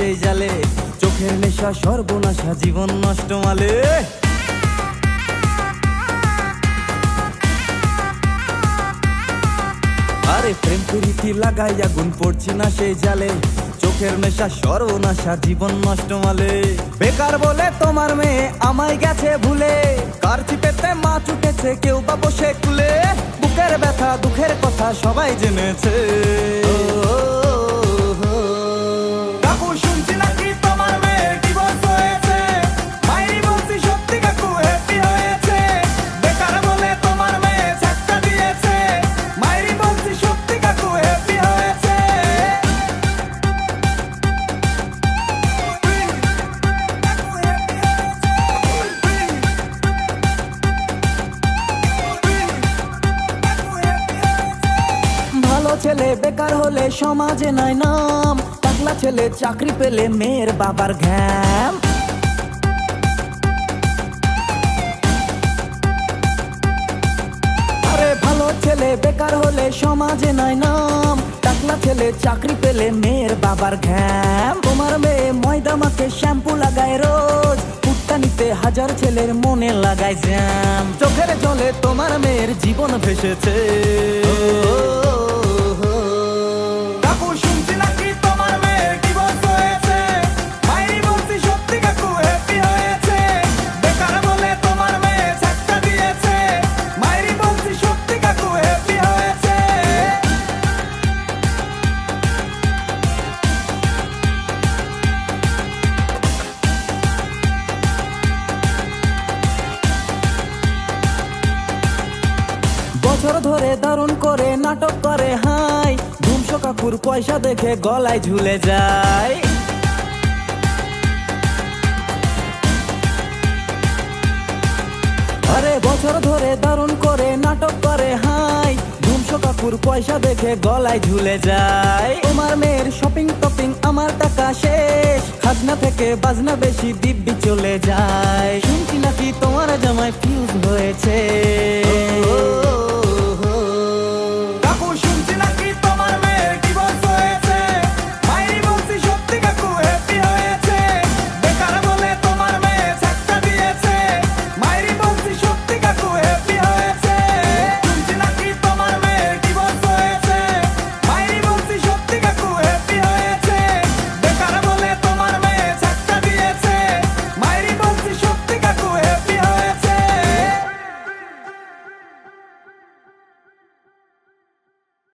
সেই জালে, চোখের নেশা সর্বনাশা জীবন নষ্ট মালে। আরে প্রেম প্রীতি লাগাই আগুন পড়ছি না সেই জালে, চোখের নেশা সর্বনাশা জীবন নষ্ট মালে। বেকার বলে তোমার মেয়ে আমায় গেছে ভুলে, কার চিপেতে মাছ উঠেছে কেউ বা বসে কুলে। বুকের ব্যথা দুঃখের কথা সবাই জেনেছে। কাকু শুনছি নাকি তোমার মেয়ের ডিভোর্স হয়েছে, মাইরি বলছি সত্যি কাকু হ্যাপি হয়েছে। বেকার বলে তোমার মেয়ে চাকটা দিয়েছে, মাইরি বলছি সত্যি কাকু হ্যাপি হয়েছে। ভালো ছেলে বেকার হলে সমাজে নাই নাম, টাকলা ছেলে চাকরি পেলে মেয়ের বাবার ঘ্যাম। আরে ভালো ছেলে বেকার হলে সমাজে নাই নাম, টাকলা ছেলে চাকরি পেলে মেয়ের বাবার ঘ্যাম। তোমার মেয়ে ময়দা মাখে শ্যাম্পু লাগায় রোজ, ফুটকানিতে হাজার ছেলের মনে লাগায় জ্যাম। চোখের জলে তোমার মেয়ের জীবন ভেসেছে। বছর ধরে দারুণ করে নাটক করে হাই, ধুমশো কাকুর পয়সা দেখে গলায় ঝুলে যায়। আরে বছর ধরে দারুণ করে নাটক করে হাই, ধুমশো কাকুর পয়সা দেখে গলায় ঝুলে যায়। তোমার মেয়ের শপিং টপিং আমার টাকা শেষ, খাজনা থেকে বাজনা বেশি দিব্যি চলে যায়। শুনছি নাকি তোমার জামাই ফিউজ হয়েছে।